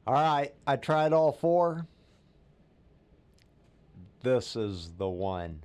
All right, I tried all four. This is the one.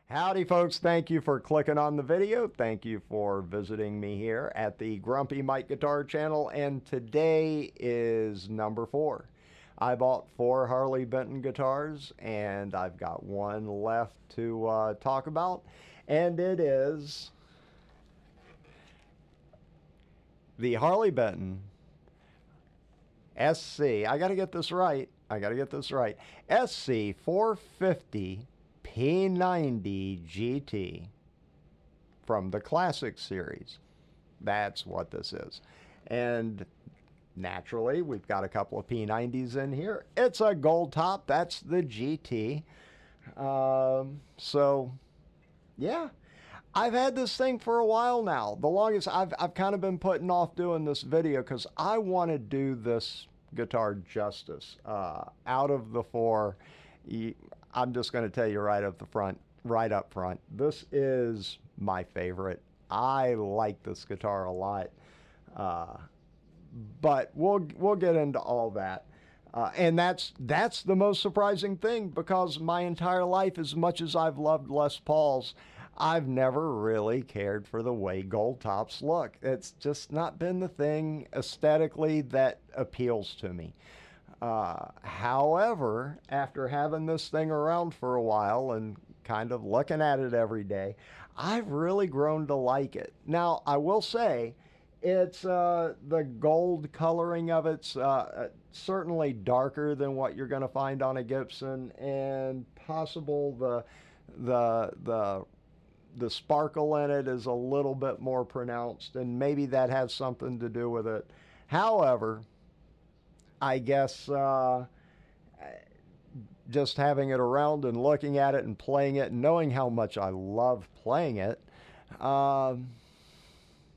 Howdy folks, thank you for clicking on the video. Thank you for visiting me here at the Grumpy Mike Guitar channel, and today is number 4. I bought 4 Harley Benton guitars and I've got one left to talk about, and it is the Harley Benton SC, I gotta get this right, SC 450 P90 GT from the Classic series. That's what this is. And naturally, we've got a couple of P90s in here. It's a gold top. That's the GT. So, yeah. I've had this thing for a while now. The longest I've kind of been putting off doing this video because I want to do this guitar justice. Out of the 4, I'm just going to tell you right up front, this is my favorite. I like this guitar a lot, but we'll get into all that. And that's the most surprising thing, because my entire life, as much as I've loved Les Pauls, I've never really cared for the way gold tops look. It's just not been the thing aesthetically that appeals to me. However, after having this thing around for a while and kind of looking at it every day, I've really grown to like it. Now, I will say, it's the gold coloring of it's certainly darker than what you're going to find on a Gibson, and possible the sparkle in it is a little bit more pronounced, and maybe that has something to do with it. However, I guess just having it around and looking at it and playing it and knowing how much I love playing it,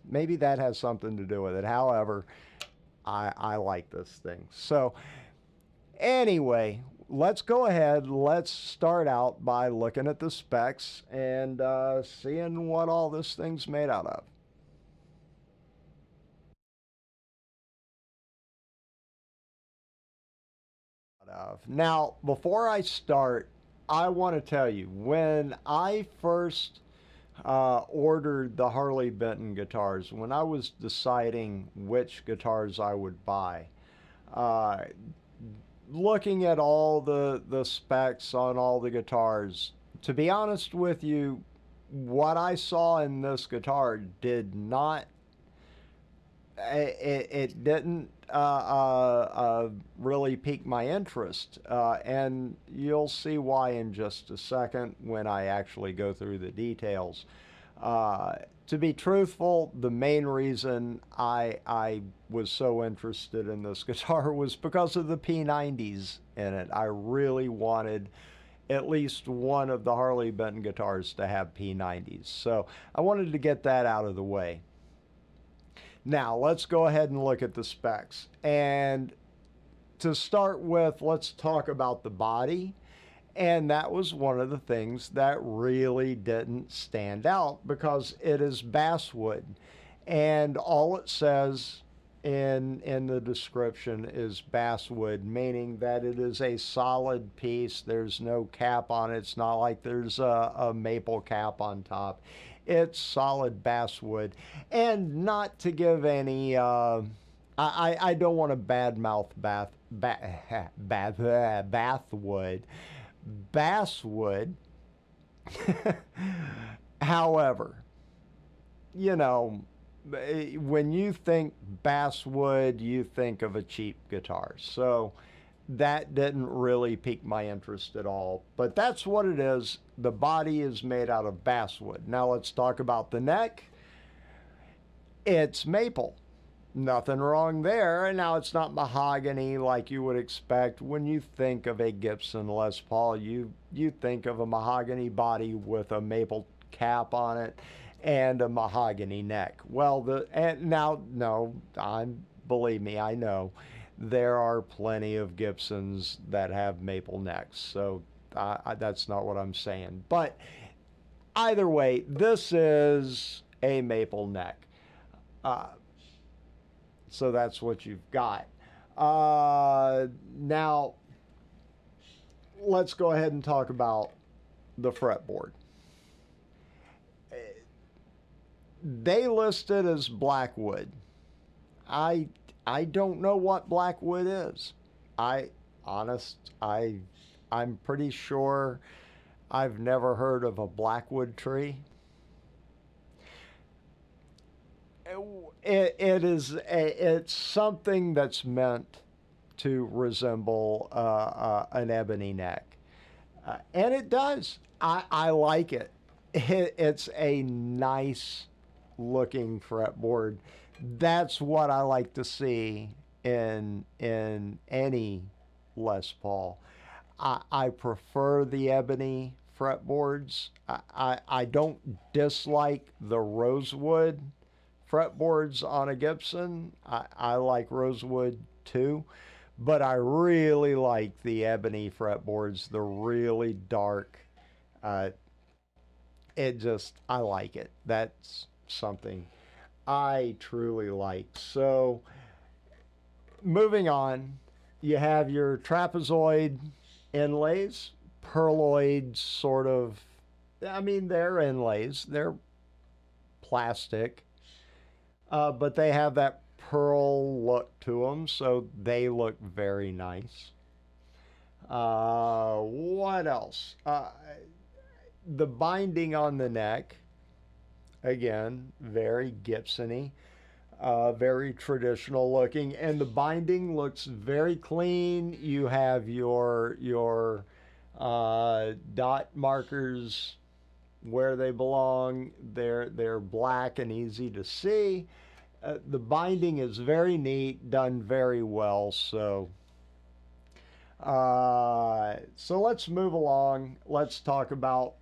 maybe that has something to do with it. However, I like this thing. So anyway, let's go ahead. Let's start out by looking at the specs and seeing what all this thing's made out of. Now, before I start, I want to tell you, when I first ordered the Harley Benton guitars, when I was deciding which guitars I would buy, looking at all the specs on all the guitars, to be honest with you, what I saw in this guitar did not, it didn't really pique my interest, and you'll see why in just a second when I actually go through the details. To be truthful, the main reason I was so interested in this guitar was because of the P90s in it. I really wanted at least one of the Harley Benton guitars to have P90s, so I wanted to get that out of the way. Now, let's go ahead and look at the specs. And to start with, let's talk about the body. And that was one of the things that really didn't stand out, because it is basswood. And all it says in the description is basswood, meaning that it is a solid piece. There's no cap on it. It's not like there's a maple cap on top. It's solid basswood. And not to give any, I don't want to badmouth basswood. However, you know, when you think basswood, you think of a cheap guitar. So that didn't really pique my interest at all. But that's what it is. The body is made out of basswood. Now let's talk about the neck. It's maple. Nothing wrong there. And now it's not mahogany like you would expect. When you think of a Gibson Les Paul, you think of a mahogany body with a maple cap on it and a mahogany neck. Well, believe me, I know there are plenty of Gibsons that have maple necks. So that's not what I'm saying. But either way, this is a maple neck. Uh, so that's what you've got. Now, let's go ahead and talk about the fretboard. They list it as blackwood. I I don't know what blackwood is. I honest I I'm pretty sure I've never heard of a blackwood tree. It's something that's meant to resemble an ebony neck, and it does. I like it. It's a nice looking fretboard. That's what I like to see in any Les Paul. I prefer the ebony fretboards. I don't dislike the rosewood fretboards on a Gibson. I like rosewood too, but I really like the ebony fretboards, the really dark. Uh, I like it. That's something I truly like. So, moving on, you have your trapezoid inlays, perloid sort of. I mean, they're inlays, they're plastic, but they have that pearl look to them, so they look very nice. What else? The binding on the neck, again, very Gibson-y, very traditional looking, and the binding looks very clean. You have your dot markers where they belong. They're black and easy to see. The binding is very neat, done very well. So let's move along. Let's talk about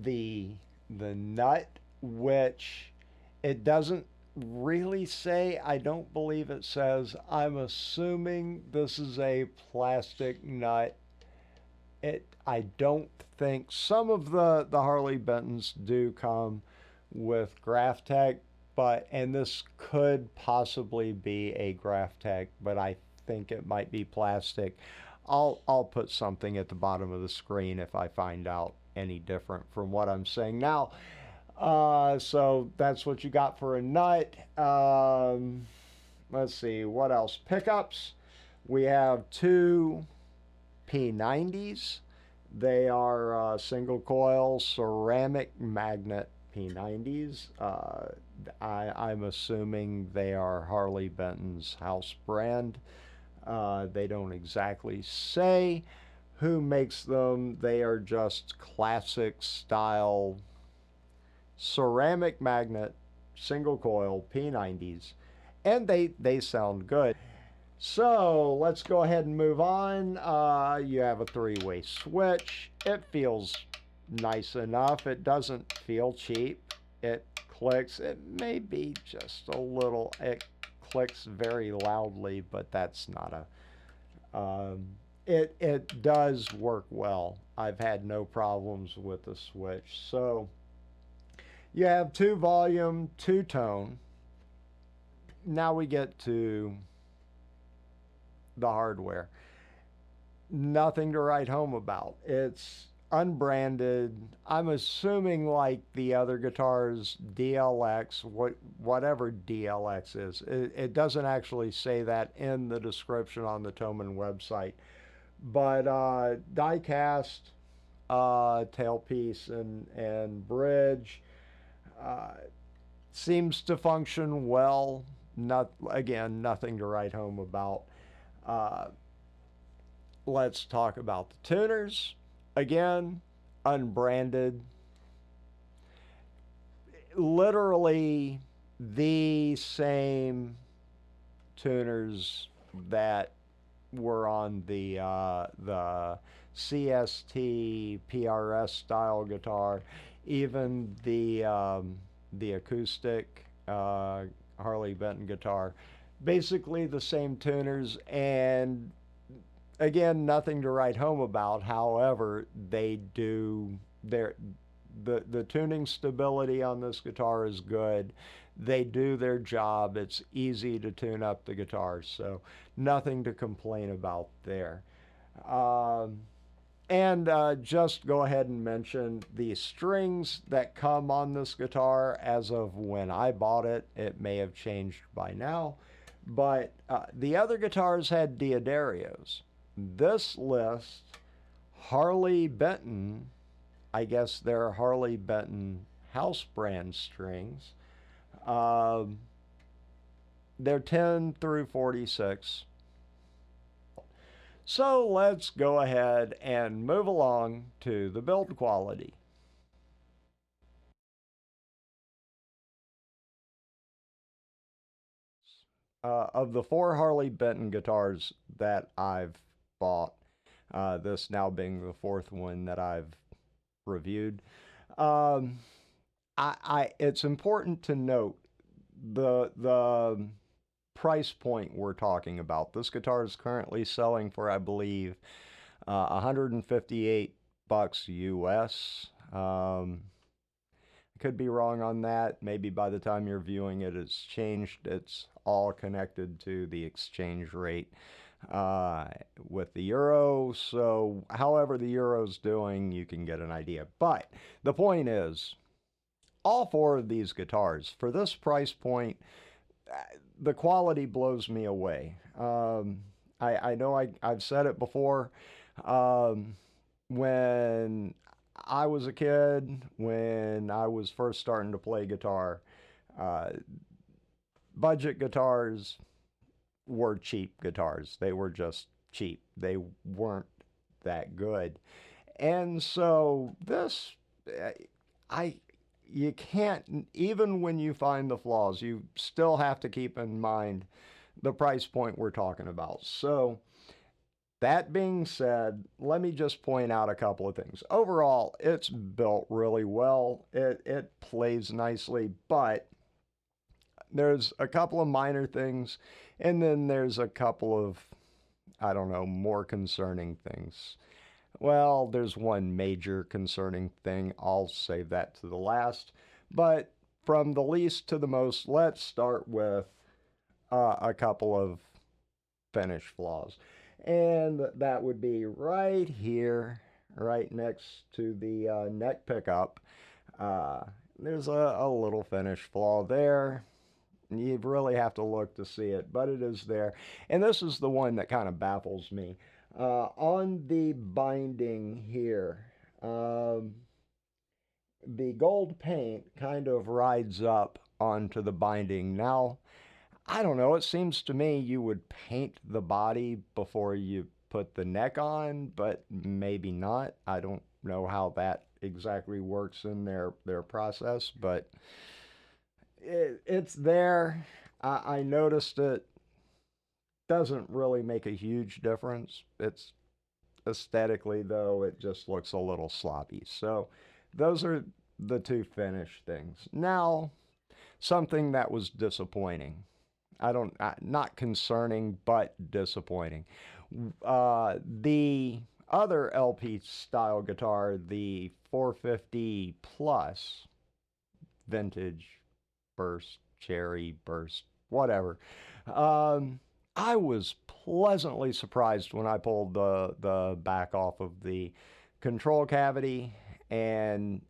the the nut, which it doesn't really say. I don't believe it says. I'm assuming this is a plastic nut. I don't think some of the Harley Bentons do come with Graphtec, and this could possibly be a Graphtec, but I think it might be plastic. I'll put something at the bottom of the screen if I find out any different from what I'm saying now. So that's what you got for a nut. Let's see, what else? Pickups. We have two P90s. They are single coil ceramic magnet P90s. I'm assuming they are Harley Benton's house brand. They don't exactly say who makes them. They are just classic style ceramic magnet single coil P90s, and they sound good. So let's go ahead and move on. You have a three-way switch. It feels nice enough. It doesn't feel cheap. It clicks. It may be just a little. It clicks very loudly, but that's not a. It does work well. I've had no problems with the switch. So you have two volume, two tone. Now we get to the hardware. Nothing to write home about. It's unbranded. I'm assuming like the other guitars, DLX, whatever DLX is. It doesn't actually say that in the description on the Thomann website. But die-cast, tailpiece and bridge seems to function well. Nothing to write home about. let's talk about the tuners. Again, unbranded, literally the same tuners that were on the CST PRS style guitar, even the acoustic Harley Benton guitar, basically the same tuners. And again, nothing to write home about. However, they do their the tuning stability on this guitar is good. They do their job. It's easy to tune up the guitar, so nothing to complain about there. Um, and just go ahead and mention the strings that come on this guitar as of when I bought it. It may have changed by now, but the other guitars had Diodarios. This list, Harley Benton, I guess they're Harley Benton house brand strings. Um, they're 10 through 46. So let's go ahead and move along to the build quality. Of the four Harley Benton guitars that I've bought, this now being the fourth one that I've reviewed, um, it's important to note the price point we're talking about. This guitar is currently selling for, I believe, 158 bucks US. Could be wrong on that. Maybe by the time you're viewing it, it's changed. It's all connected to the exchange rate uh, with the euro. So, however the euro's doing, you can get an idea. But the point is, all four of these guitars, for this price point, the quality blows me away. I know I've said it before. Um, when I was a kid, when I was first starting to play guitar, uh, budget guitars were cheap guitars. They were just cheap. They weren't that good. And so this, uh, I, you can't, even when you find the flaws, you still have to keep in mind the price point we're talking about. So, that being said, let me just point out a couple of things. Overall, it's built really well. It plays nicely, but there's a couple of minor things, and then there's a couple of, I don't know, more concerning things. Well, there's one major concerning thing. I'll save that to the last. But from the least to the most, let's start with a couple of finish flaws. And that would be right here, right next to the neck pickup. Uh, there's a little finish flaw there. You really have to look to see it, but it is there. And this is the one that kind of baffles me. On the binding here, the gold paint kind of rides up onto the binding. Now, I don't know, it seems to me you would paint the body before you put the neck on, but maybe not. I don't know how that exactly works in their process, but it's there. I noticed it. Doesn't really make a huge difference. It's aesthetically, though, it just looks a little sloppy. So those are the two finish things. Now, something that was disappointing. I don't, not concerning, but disappointing. The other LP style guitar, the 450 Plus vintage burst, cherry burst, whatever. I was pleasantly surprised when I pulled the back off of the control cavity and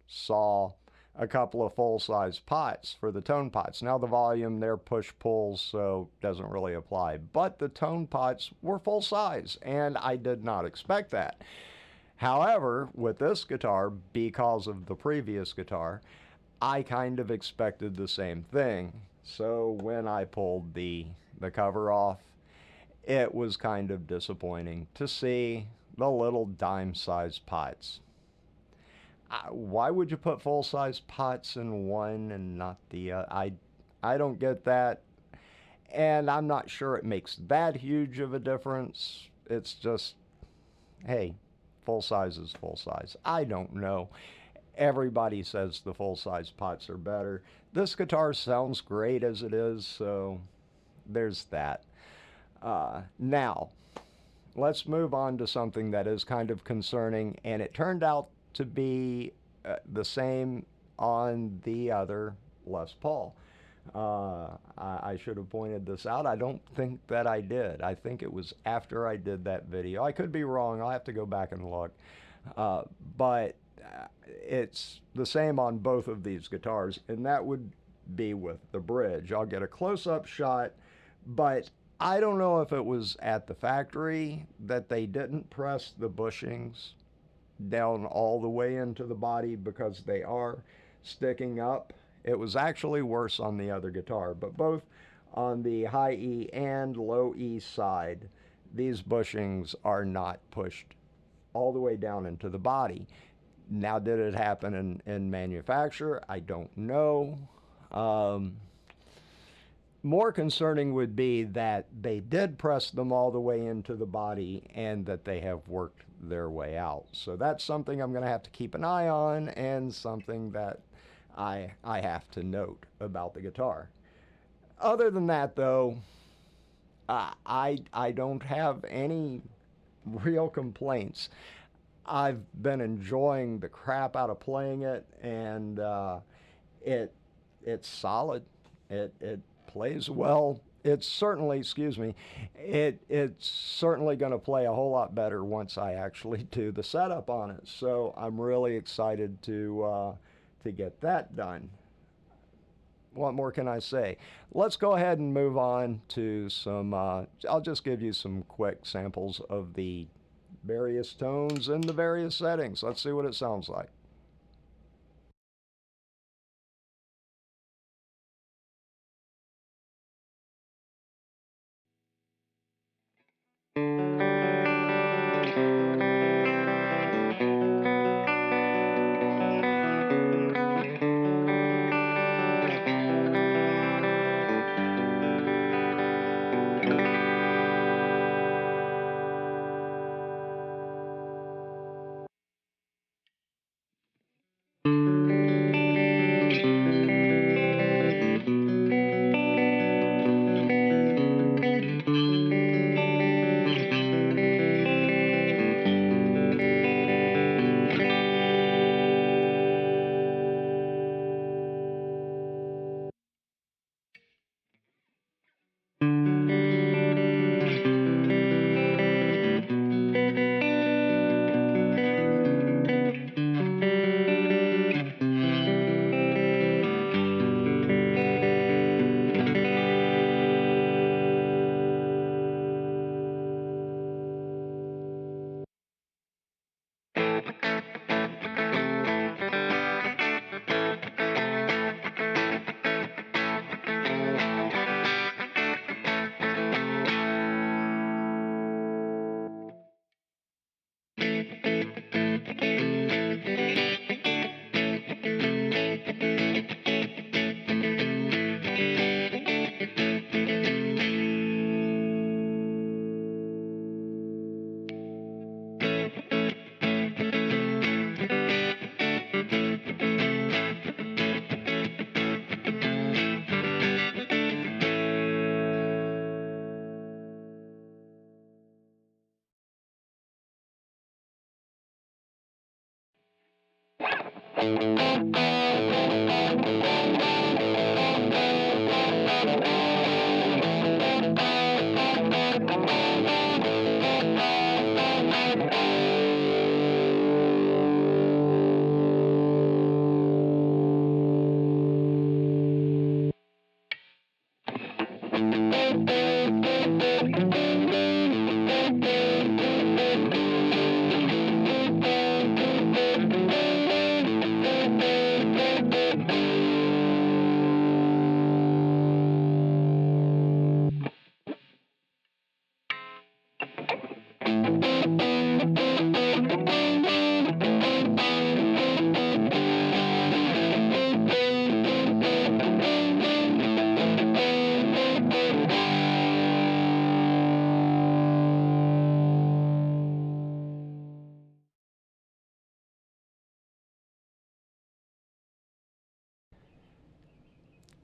saw a couple of full-size pots for the tone pots. Now the volume, they're push-pulls, so doesn't really apply. But the tone pots were full-size, and I did not expect that. However, with this guitar, because of the previous guitar, I kind of expected the same thing. So when I pulled the cover off, it was kind of disappointing to see the little dime-sized pots. Why would you put full-size pots in one and not the other? I don't get that, and I'm not sure it makes that huge of a difference. It's just, hey, full size is full size. I don't know. Everybody says the full-size pots are better. This guitar sounds great as it is, so there's that. Now, let's move on to something that is kind of concerning, and it turned out to be the same on the other Les Paul. I should have pointed this out. I don't think that I did. I think it was after I did that video. I could be wrong. I'll have to go back and look. But it's the same on both of these guitars, and that would be with the bridge. I'll get a close-up shot, but I don't know if it was at the factory that they didn't press the bushings down all the way into the body because they are sticking up. It was actually worse on the other guitar, but both on the high E and low E side, these bushings are not pushed all the way down into the body. Now, did it happen in manufacture? I don't know. More concerning would be that they did press them all the way into the body and that they have worked their way out. So that's something I'm going to have to keep an eye on, and something that I have to note about the guitar. Other than that, though, I don't have any real complaints. I've been enjoying the crap out of playing it, and it's solid. It plays well. It's certainly, it's certainly going to play a whole lot better once I actually do the setup on it. So I'm really excited to get that done. What more can I say? Let's go ahead and move on to some, I'll just give you some quick samples of the various tones and the various settings. Let's see what it sounds like.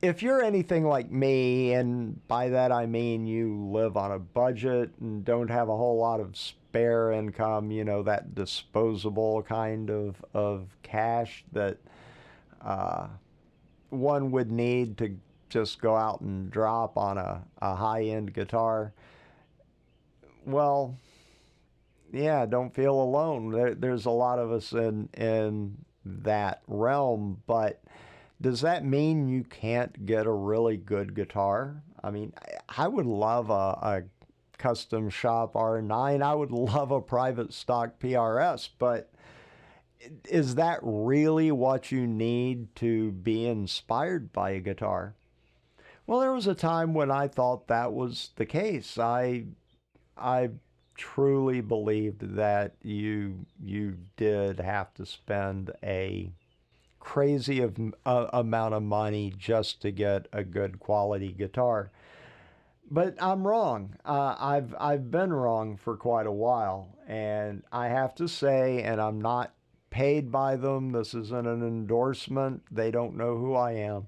if you're anything like me, and by that I mean you live on a budget and don't have a whole lot of spare income, you know, that disposable kind of cash that uh, one would need to just go out and drop on a high-end guitar, well, yeah, don't feel alone. There's a lot of us in that realm, but does that mean you can't get a really good guitar? I mean, I would love a custom shop R9. I would love a private stock PRS, but is that really what you need to be inspired by a guitar? Well, there was a time when I thought that was the case. I truly believed that you did have to spend a crazy amount of money just to get a good quality guitar. But I'm wrong. I've been wrong for quite a while, and I have to say, and I'm not paid by them. This isn't an endorsement. They don't know who I am,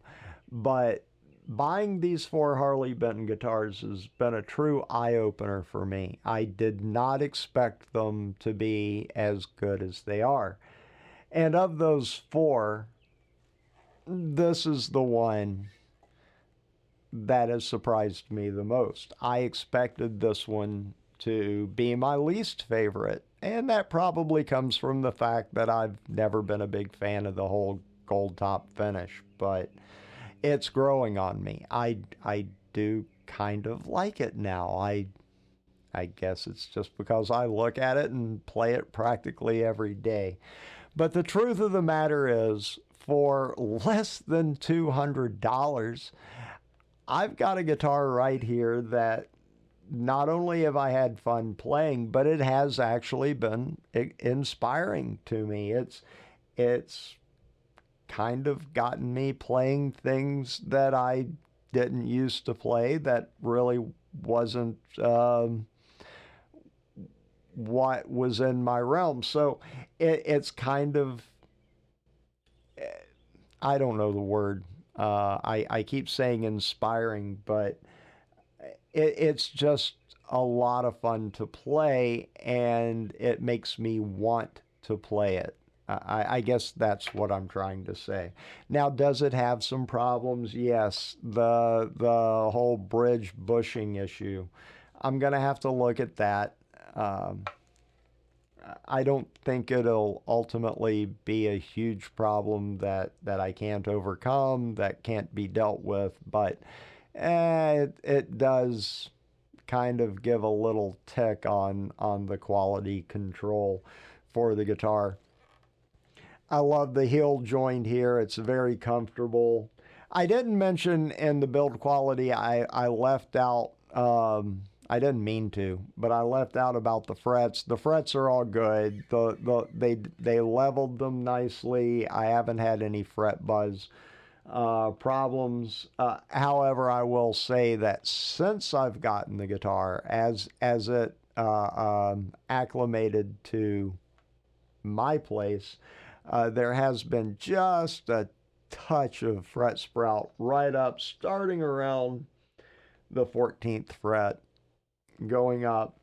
but buying these four Harley Benton guitars has been a true eye-opener for me. I did not expect them to be as good as they are. And of those four, this is the one that has surprised me the most. I expected this one to be my least favorite, and that probably comes from the fact that I've never been a big fan of the whole gold top finish, but it's growing on me. I do kind of like it now. I guess it's just because I look at it and play it practically every day. But the truth of the matter is, for less than $200, I've got a guitar right here that not only have I had fun playing, but it has actually been inspiring to me. It's kind of gotten me playing things that I didn't used to play, that really wasn't what was in my realm. So it's kind of, I don't know the word. I keep saying inspiring, but it's just a lot of fun to play, and it makes me want to play it. I guess that's what I'm trying to say. Now, does it have some problems? Yes. The whole bridge bushing issue. I'm going to have to look at that. I don't think it'll ultimately be a huge problem that I can't overcome, that can't be dealt with, but it does kind of give a little tick on the quality control for the guitar. I love the heel joint here. It's very comfortable. I didn't mention in the build quality, I left out, I didn't mean to, but I left out about the frets. The frets are all good. They leveled them nicely. I haven't had any fret buzz problems. However, I will say that since I've gotten the guitar, as it acclimated to my place, there has been just a touch of fret sprout right up, starting around the 14th fret, going up.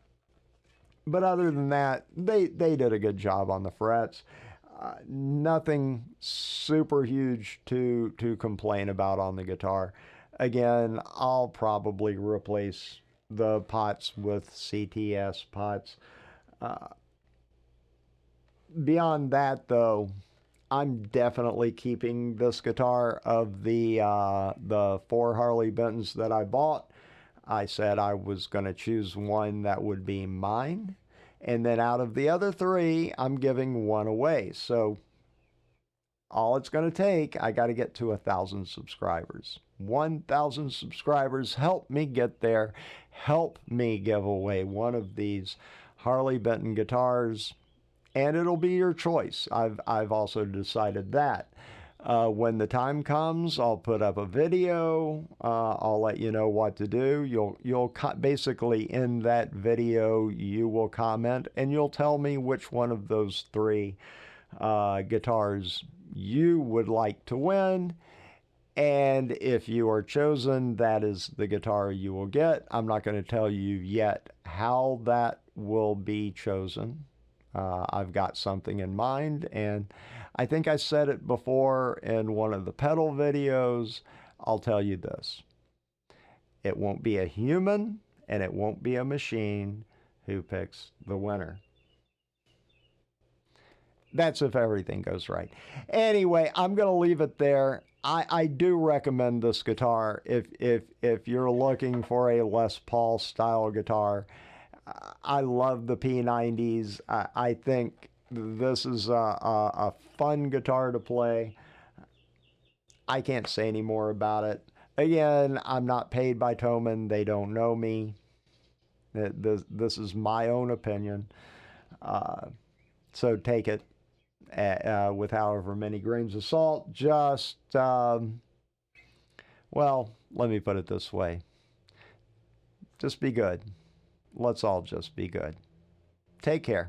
But other than that, they did a good job on the frets. Nothing super huge to complain about on the guitar. Again, I'll probably replace the pots with CTS pots. Beyond that, though, I'm definitely keeping this guitar. Of the four Harley Bentons that I bought, I said I was going to choose one that would be mine. And then out of the other three, I'm giving one away. So all it's going to take, I got to get to 1,000 subscribers. 1,000 subscribers, help me get there. Help me give away one of these Harley Benton guitars, and it'll be your choice. I've also decided that. When the time comes, I'll put up a video. I'll let you know what to do. You'll basically, in that video, you will comment and you'll tell me which one of those three guitars you would like to win. And if you are chosen, that is the guitar you will get. I'm not going to tell you yet how that will be chosen. I've got something in mind, and I think I said it before in one of the pedal videos. I'll tell you this. It won't be a human, and it won't be a machine who picks the winner. That's if everything goes right. Anyway, I'm going to leave it there. I do recommend this guitar if you're looking for a Les Paul style guitar. I love the P90s. I think this is a fun guitar to play. I can't say any more about it. Again, I'm not paid by Thomann. They don't know me. This is my own opinion. So take it with however many grains of salt. Just, well, let me put it this way. Just be good. Let's all just be good. Take care.